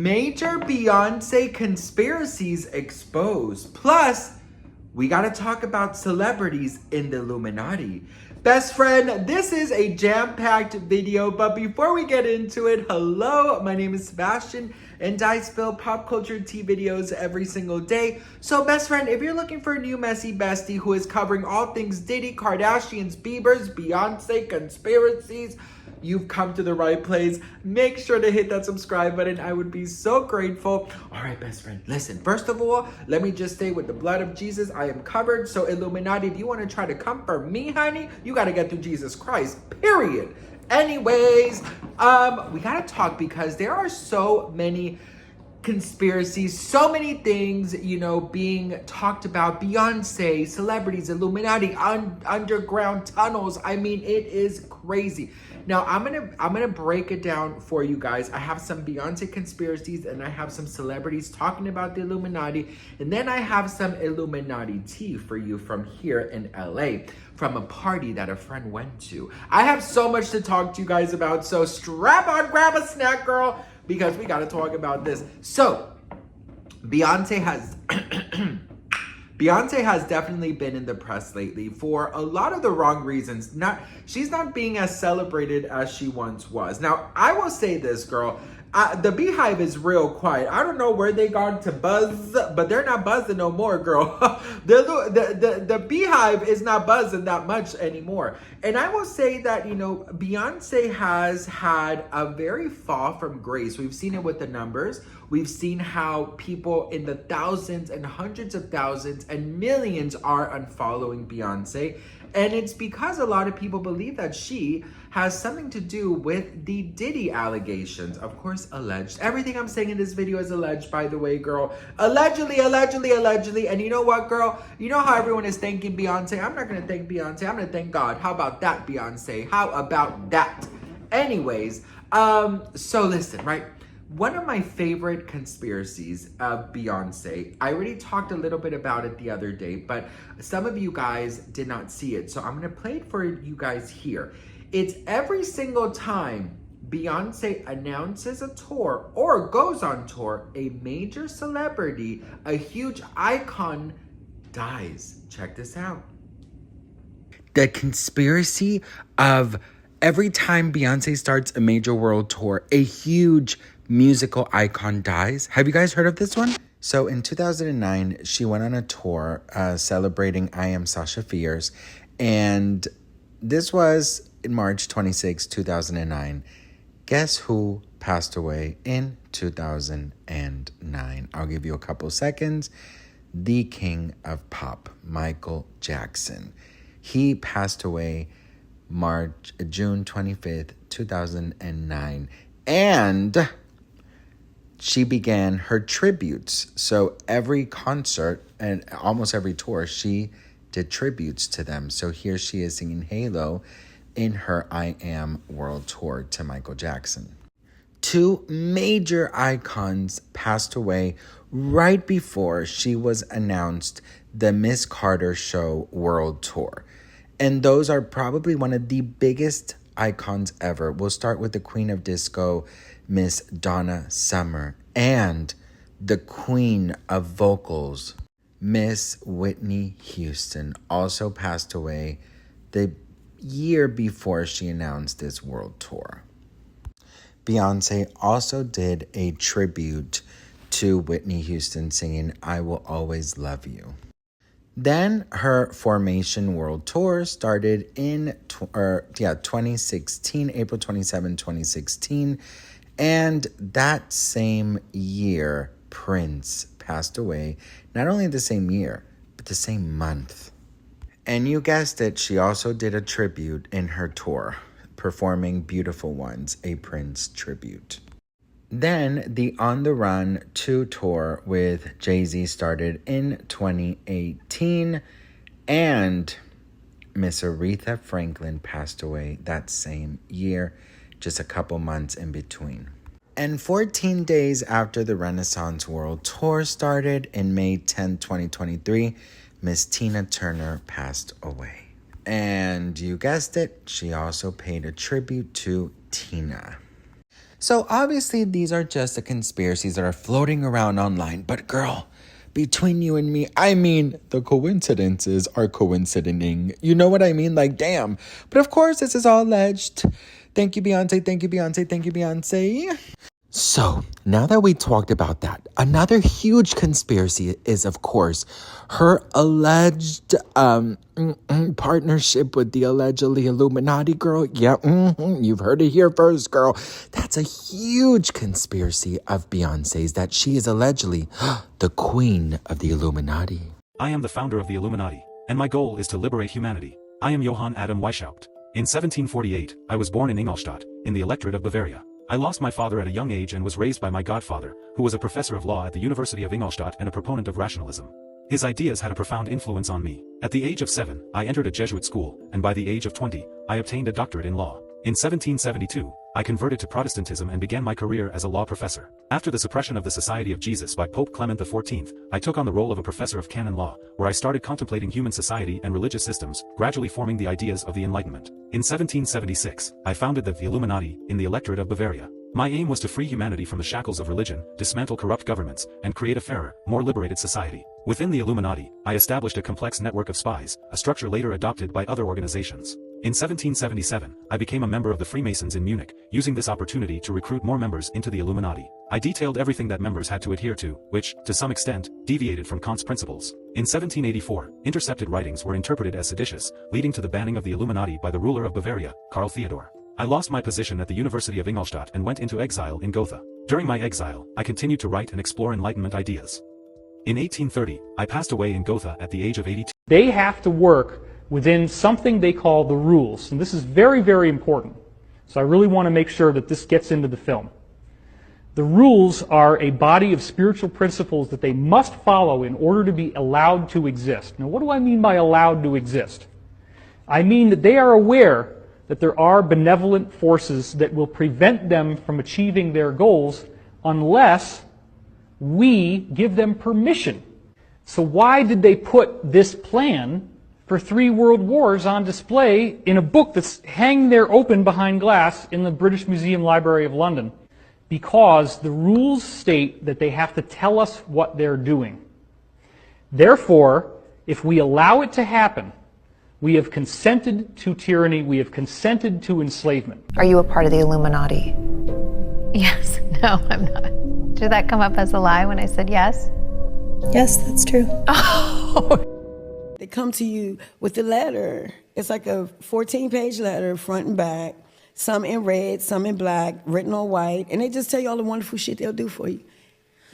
Major Beyonce conspiracies exposed. Plus, we gotta talk about celebrities in the Illuminati. Best friend, this is a jam-packed video, but before we get into it, hello, my name is Sebastian, and I spill pop culture tea videos every single day. So best friend, if you're looking for a new messy bestie who is covering all things Diddy, Kardashians, Biebers, Beyonce, conspiracies, you've come to the right place. Make sure to hit that subscribe button. I would be so grateful. All right, best friend, listen. First of all, let me just say with the blood of Jesus, I am covered. So Illuminati, if you want to try to come for me, honey, you got to get through Jesus Christ, period. Anyways, we got to talk because there are so many conspiracies, so many things, being talked about. Beyonce, celebrities, Illuminati, underground tunnels. I mean, it is crazy. Now, I'm gonna break it down for you guys. I have some Beyonce conspiracies and I have some celebrities talking about the Illuminati, and then I have some Illuminati tea for you from here in LA, from a party that a friend went to. I have so much to talk to you guys about, so strap on, grab a snack, girl, because we gotta talk about this. So, Beyonce has definitely been in the press lately for a lot of the wrong reasons. She's not being as celebrated as she once was. Now, I will say this, girl. The Beehive is real quiet. I don't know where they gone to buzz, but they're not buzzing no more, girl. The Beehive is not buzzing that much anymore. And I will say that, Beyonce has had a very fall from grace. We've seen it with the numbers. We've seen how people in the thousands and hundreds of thousands and millions are unfollowing Beyonce. And it's because a lot of people believe that she has something to do with the Diddy allegations. Of course, alleged. Everything I'm saying in this video is alleged, by the way, girl. Allegedly. And you know what, girl? You know how everyone is thanking Beyonce? I'm not going to thank Beyonce. I'm going to thank God. How about that, Beyonce? How about that? Anyways, so listen, right? One of my favorite conspiracies of Beyonce, I already talked a little bit about it the other day, but some of you guys did not see it. So I'm going to play it for you guys here. It's every single time Beyonce announces a tour or goes on tour, a major celebrity, a huge icon dies. Check this out. The conspiracy of every time Beyonce starts a major world tour, a huge musical icon dies. Have you guys heard of this one? So in 2009, she went on a tour celebrating I Am Sasha Fierce. And this was in March 26, 2009. Guess who passed away in 2009? I'll give you a couple seconds. The king of pop, Michael Jackson. He passed away June 25th, 2009. And she began her tributes. So every concert and almost every tour, she did tributes to them. So here she is singing Halo in her I Am World Tour to Michael Jackson. Two major icons passed away right before she was announced the Miss Carter Show World Tour. And those are probably one of the biggest icons ever. We'll start with the Queen of Disco, Miss Donna Summer, and the Queen of Vocals, Miss Whitney Houston, also passed away the year before she announced this world tour. Beyonce also did a tribute to Whitney Houston singing I Will Always Love You. Then her Formation World Tour started in 2016, April 27, 2016. And that same year, Prince passed away. Not only the same year, but the same month. And you guessed it, she also did a tribute in her tour, performing Beautiful Ones, a Prince tribute. Then the On the Run 2 tour with Jay-Z started in 2018, and Miss Aretha Franklin passed away that same year, just a couple months in between. And 14 days after the Renaissance World Tour started, in May 10, 2023, Miss Tina Turner passed away. And you guessed it, she also paid a tribute to Tina. So obviously these are just the conspiracies that are floating around online. But girl, between you and me, I mean, the coincidences are coinciding. You know what I mean? Like, damn. But of course, this is all alleged. Thank you, Beyonce. Thank you, Beyonce. Thank you, Beyonce. So, now that we talked about that, another huge conspiracy is, of course, her alleged partnership with the allegedly Illuminati girl. Yeah, you've heard it here first, girl. That's a huge conspiracy of Beyonce's, that she is allegedly the queen of the Illuminati. I am the founder of the Illuminati, and my goal is to liberate humanity. I am Johann Adam Weishaupt. In 1748, I was born in Ingolstadt, in the electorate of Bavaria. I lost my father at a young age and was raised by my godfather, who was a professor of law at the University of Ingolstadt and a proponent of rationalism. His ideas had a profound influence on me. At the age of 7, I entered a Jesuit school, and by the age of 20, I obtained a doctorate in law. In 1772, I converted to Protestantism and began my career as a law professor. After the suppression of the Society of Jesus by Pope Clement XIV, I took on the role of a professor of canon law, where I started contemplating human society and religious systems, gradually forming the ideas of the Enlightenment. In 1776, I founded the Illuminati in the electorate of Bavaria. My aim was to free humanity from the shackles of religion, dismantle corrupt governments, and create a fairer, more liberated society. Within the Illuminati, I established a complex network of spies, a structure later adopted by other organizations. In 1777, I became a member of the Freemasons in Munich, using this opportunity to recruit more members into the Illuminati. I detailed everything that members had to adhere to, which, to some extent, deviated from Kant's principles. In 1784, intercepted writings were interpreted as seditious, leading to the banning of the Illuminati by the ruler of Bavaria, Karl Theodor. I lost my position at the University of Ingolstadt and went into exile in Gotha. During my exile, I continued to write and explore Enlightenment ideas. In 1830, I passed away in Gotha at the age of 82. They have to work within something they call the rules. And this is very, very important. So I really want to make sure that this gets into the film. The rules are a body of spiritual principles that they must follow in order to be allowed to exist. Now, what do I mean by allowed to exist? I mean that they are aware that there are benevolent forces that will prevent them from achieving their goals unless we give them permission. So why did they put this plan for 3 world wars on display in a book that's hanging there open behind glass in the British Museum Library of London? Because the rules state that they have to tell us what they're doing. Therefore, if we allow it to happen, we have consented to tyranny, we have consented to enslavement. Are you a part of the Illuminati? Yes. No, I'm not. Did that come up as a lie when I said yes? Yes, that's true. Oh. They come to you with the letter. It's like a 14-page letter, front and back, some in red, some in black, written on white, and they just tell you all the wonderful shit they'll do for you.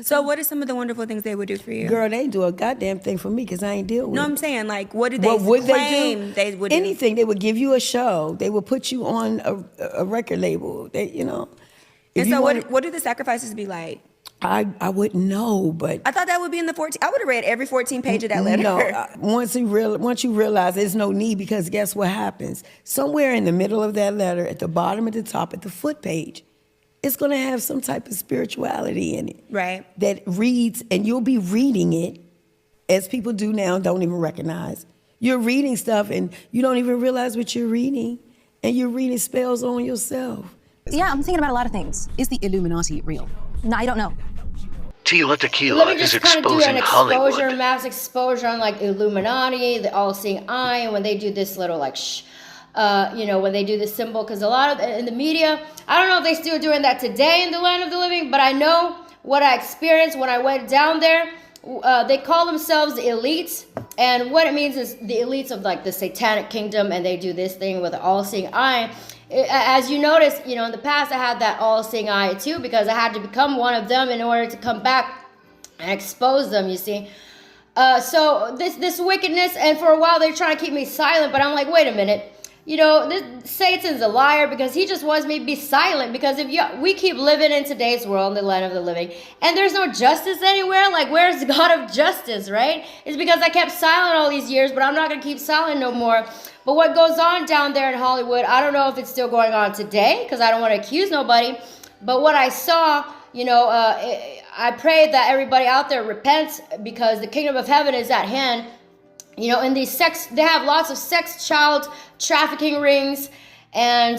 So what are some of the wonderful things they would do for you? Girl, they ain't do a goddamn thing for me because I ain't deal with it. No, I'm saying, like, what did they claim they would do? Anything. They would give you a show. They would put you on a record label. They, you know. And so what do the sacrifices be like? I wouldn't know, but I thought that would be in the 14. I would have read every 14 page of that letter. No, once you realize there's no need, because guess what happens? Somewhere in the middle of that letter, at the bottom, at the top, at the foot page, it's going to have some type of spirituality in it. Right. That reads, and you'll be reading it, as people do now, don't even recognize. You're reading stuff, and you don't even realize what you're reading, and you're reading spells on yourself. Yeah, I'm thinking about a lot of things. Is the Illuminati real? No, I don't know. Tila Tequila is exposing Hollywood. Mass exposure on like Illuminati, the all-seeing eye, and when they do this little like when they do this symbol, because a lot of in the media, I don't know if they still doing that today in the land of the living, but I know what I experienced when I went down there. They call themselves the elites, and what it means is the elites of like the satanic kingdom, and they do this thing with the all-seeing eye. As you notice, in the past I had that all-seeing eye too, because I had to become one of them in order to come back and expose them, you see. So this wickedness, and for a while they're trying to keep me silent, but I'm like, wait a minute. Satan's a liar, because he just wants me to be silent, because we keep living in today's world, in the land of the living, and there's no justice anywhere. Like, where's the God of justice, right? It's because I kept silent all these years, but I'm not going to keep silent no more. But what goes on down there in Hollywood, I don't know if it's still going on today, because I don't want to accuse nobody, but what I saw, I pray that everybody out there repents, because the kingdom of heaven is at hand. In these they have lots of child trafficking rings, And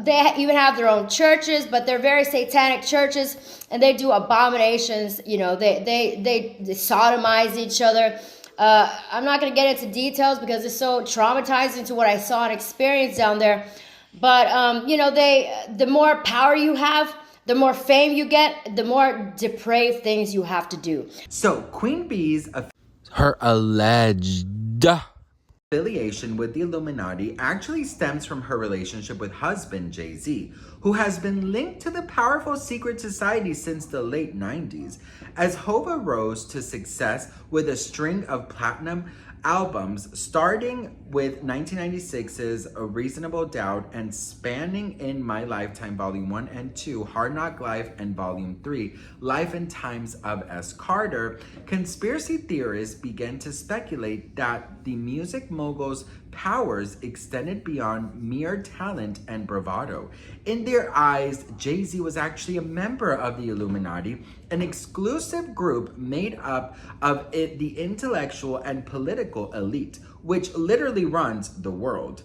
they even have their own churches, but they're very satanic churches, and they do abominations. You know, they sodomize each other. I'm not going to get into details because it's so traumatizing to what I saw and experienced down there. But, you know, the more power you have, the more fame you get, the more depraved things you have to do. So Queen Bee's her alleged affiliation with the Illuminati actually stems from her relationship with husband Jay-Z, who has been linked to the powerful secret society since the late 90s. As Hova rose to success with a string of platinum albums, starting with 1996's A Reasonable Doubt and spanning In My Lifetime Volume 1 and 2, Hard Knock Life, and Volume 3, Life and Times of S. Carter, conspiracy theorists began to speculate that the music mogul's powers extended beyond mere talent and bravado. In their eyes, Jay-Z was actually a member of the Illuminati, an exclusive group made up of the intellectual and political elite, which literally runs the world.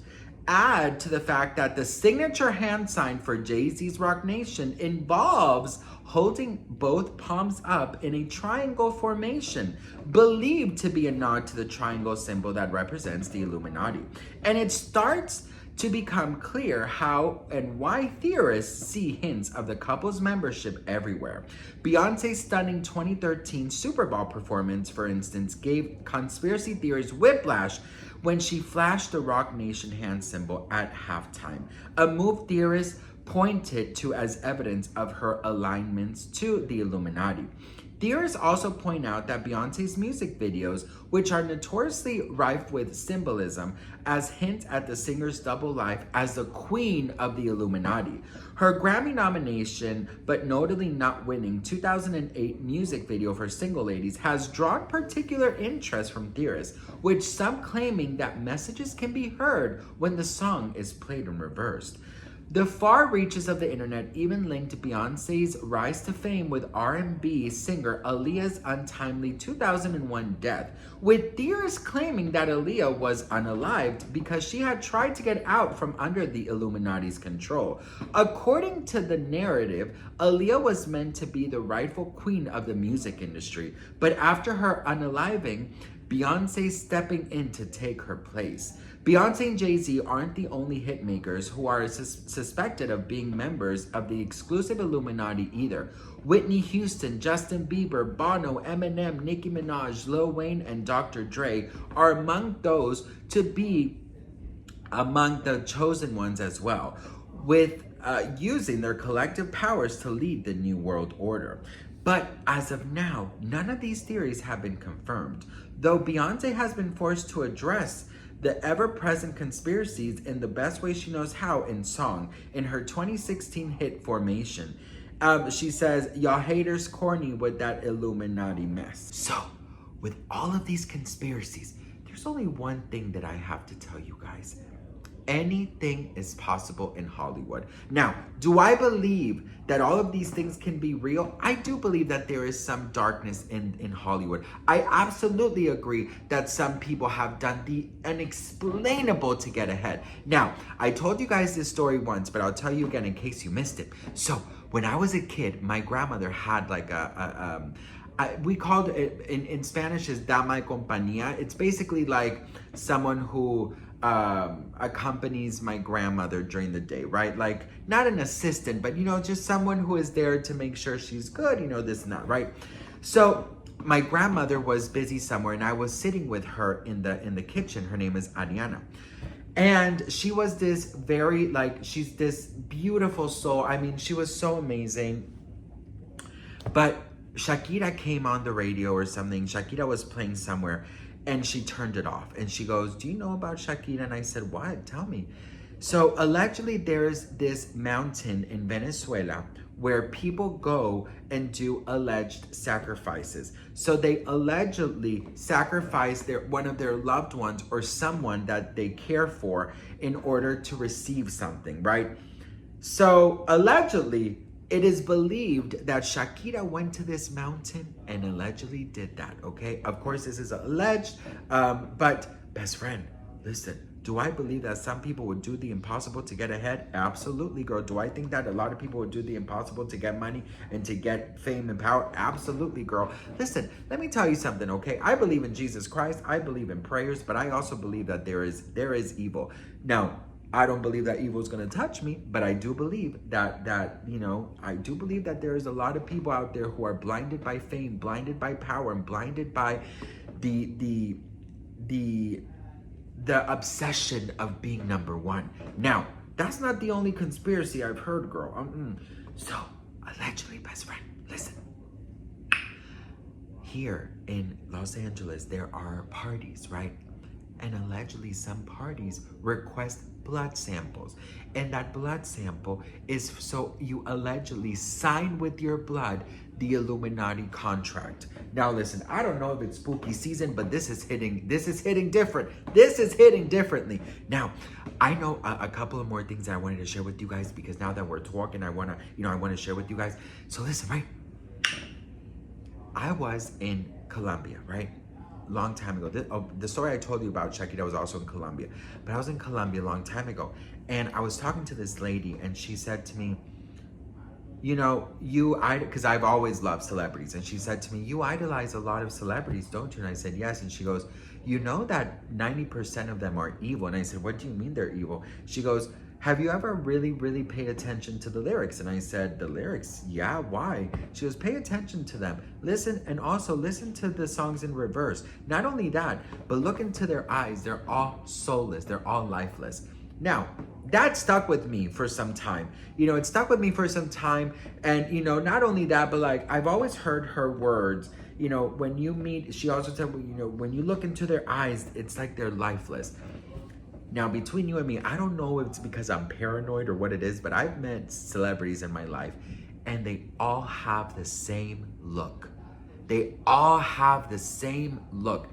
Add to the fact that the signature hand sign for Jay-Z's Rock Nation involves holding both palms up in a triangle formation, believed to be a nod to the triangle symbol that represents the Illuminati. And it starts to become clear how and why theorists see hints of the couple's membership everywhere. Beyonce's stunning 2013 Super Bowl performance, for instance, gave conspiracy theories whiplash when she flashed the Rock Nation hand symbol at halftime, a move theorists pointed to as evidence of her alignments to the Illuminati. Theorists also point out that Beyonce's music videos, which are notoriously rife with symbolism, as hints at the singer's double life as the queen of the Illuminati. Her Grammy nomination, but notably not winning, 2008 music video for Single Ladies has drawn particular interest from theorists, with some claiming that messages can be heard when the song is played in reverse. The far reaches of the internet even linked Beyonce's rise to fame with R&B singer Aaliyah's untimely 2001 death, with theorists claiming that Aaliyah was unalived because she had tried to get out from under the Illuminati's control. According to the narrative, Aaliyah was meant to be the rightful queen of the music industry, but after her unaliving, Beyonce stepping in to take her place. Beyonce and Jay-Z aren't the only hitmakers who are suspected of being members of the exclusive Illuminati either. Whitney Houston, Justin Bieber, Bono, Eminem, Nicki Minaj, Lil Wayne, and Dr. Dre are among those to be among the chosen ones as well, with using their collective powers to lead the New World Order. But as of now, none of these theories have been confirmed, though Beyonce has been forced to address the ever-present conspiracies in the best way she knows how in song, in her 2016 hit Formation. She says, "Y'all haters corny with that Illuminati mess." So, with all of these conspiracies, there's only one thing that I have to tell you guys. Anything is possible in Hollywood. Now, do I believe that all of these things can be real? I do believe that there is some darkness in Hollywood. I absolutely agree that some people have done the unexplainable to get ahead. Now, I told you guys this story once, but I'll tell you again in case you missed it. So, when I was a kid, my grandmother had like we called it, in Spanish is dama de compañía. It's basically like someone who accompanies my grandmother during the day, right? Like not an assistant, but you know, just someone who is there to make sure she's good, you know, this and that, right? So my grandmother was busy somewhere and I was sitting with her in the kitchen. Her name is Ariana. And she was this very, like, she's this beautiful soul. I mean, she was so amazing. But Shakira came on the radio or something. Shakira was playing somewhere and she turned it off. And she goes, "Do you know about Shakira?" And I said, "What? Tell me." So allegedly there's this mountain in Venezuela where people go and do alleged sacrifices. So they allegedly sacrifice one of their loved ones or someone that they care for in order to receive something, right? So allegedly, it is believed that Shakira went to this mountain and allegedly did that, okay? Of course, this is alleged, but best friend, listen, Do I believe that some people would do the impossible to get ahead? Absolutely, girl. Do I think that a lot of people would do the impossible to get money and to get fame and power? Absolutely, girl. Listen, let me tell you something, okay? I believe in Jesus Christ. I believe in prayers, but I also believe that there is evil. Now, I don't believe that evil is going to touch me, but I do believe that you know, I do believe that there is a lot of people out there who are blinded by fame, blinded by power, and blinded by the obsession of being number one. Now, that's not the only conspiracy I've heard, girl. So, allegedly, best friend, listen. Here in Los Angeles, there are parties, right? And allegedly some parties request blood samples. And that blood sample is so you allegedly sign with your blood the Illuminati contract. Now listen, I don't know if it's spooky season, but this is hitting different. This is hitting differently. Now, I know a couple of more things I wanted to share with you guys, because now that we're talking, I want to share with you guys. So listen, right? I was in Colombia, right? Long time ago. The story I told you about, Chucky, that was also in Colombia. But I was in Colombia a long time ago. And I was talking to this lady, and she said to me, you know, because I've always loved celebrities. And she said to me, you idolize a lot of celebrities, don't you? And I said, yes. And she goes, you know that 90% of them are evil. And I said, what do you mean they're evil? She goes, have you ever really, really paid attention to the lyrics? And I said, the lyrics? Yeah, why? She goes, pay attention to them. Listen, and also listen to the songs in reverse. Not only that, but look into their eyes. They're all soulless. They're all lifeless. Now, that stuck with me for some time. You know, it stuck with me for some time. And, you know, not only that, but like, I've always heard her words. You know, when you meet, she also said, you know, when you look into their eyes, it's like they're lifeless. Now, between you and me, I don't know if it's because I'm paranoid or what it is, but I've met celebrities in my life, and they all have the same look. They all have the same look.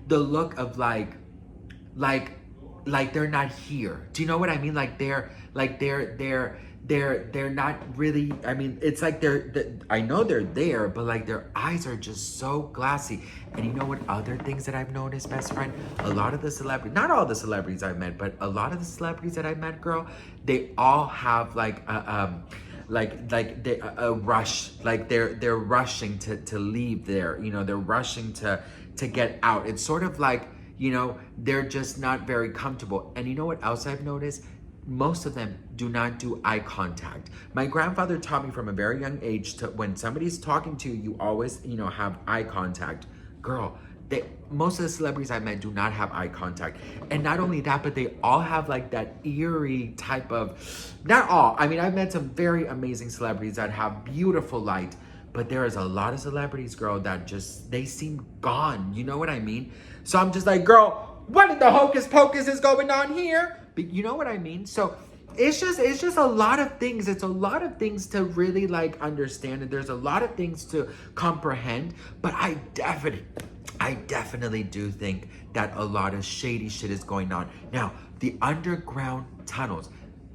The look of like they're not here. Do you know what I mean? Like they're not really, I mean, it's like I know they're there, but like their eyes are just so glassy. And you know what other things that I've noticed, best friend? A lot of the celebrities, not all the celebrities I've met, but a lot of the celebrities that I met, girl, they all have like a rush, like they're rushing to leave there. You know, they're rushing to get out. It's sort of like, you know, they're just not very comfortable. And you know what else I've noticed? Most of them do not do eye contact. My grandfather taught me from a very young age to, when somebody's talking to you, you always, you know, have eye contact. Girl, most of the celebrities I met do not have eye contact. And not only that, but they all have like that eerie type of, not all, I mean, I've met some very amazing celebrities that have beautiful light, but there is a lot of celebrities, girl, that just, they seem gone. You know what I mean? So I'm just like, girl, what in the hocus pocus is going on here? But you know what I mean? So it's just a lot of things. It's a lot of things to really like understand. And there's a lot of things to comprehend. But I definitely do think that a lot of shady shit is going on. Now, the underground tunnels.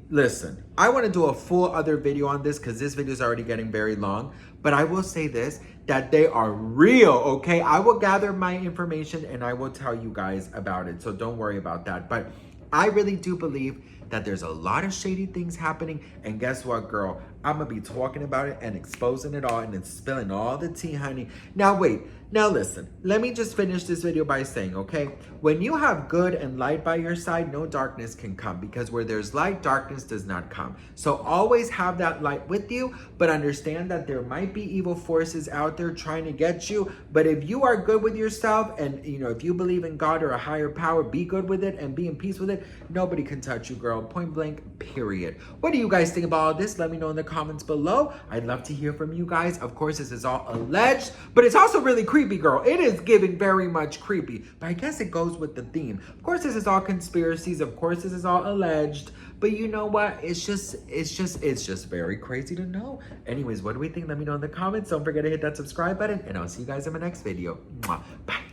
Listen, I want to do a full other video on this because this video is already getting very long. But I will say this, that they are real, okay? I will gather my information and I will tell you guys about it. So don't worry about that. But I really do believe that there's a lot of shady things happening. And guess what, girl? I'm going to be talking about it and exposing it all and then spilling all the tea, honey. Now, wait. Now, listen. Let me just finish this video by saying, okay? When you have good and light by your side, no darkness can come. Because where there's light, darkness does not come. So always have that light with you. But understand that there might be evil forces out there trying to get you. But if you are good with yourself and, you know, if you believe in God or a higher power, be good with it and be in peace with it. Nobody can touch you, girl. Point blank, period. What do you guys think about all this? Let me know in the comments below. I'd love to hear from you guys. Of course, this is all alleged, but it's also really creepy, girl. It is giving very much creepy, but I guess it goes with the theme. Of course, this is all conspiracies. Of course, this is all alleged, but you know what? It's just very crazy to know. Anyways, what do we think? Let me know in the comments. Don't forget to hit that subscribe button, and I'll see you guys in my next video. Mwah. Bye.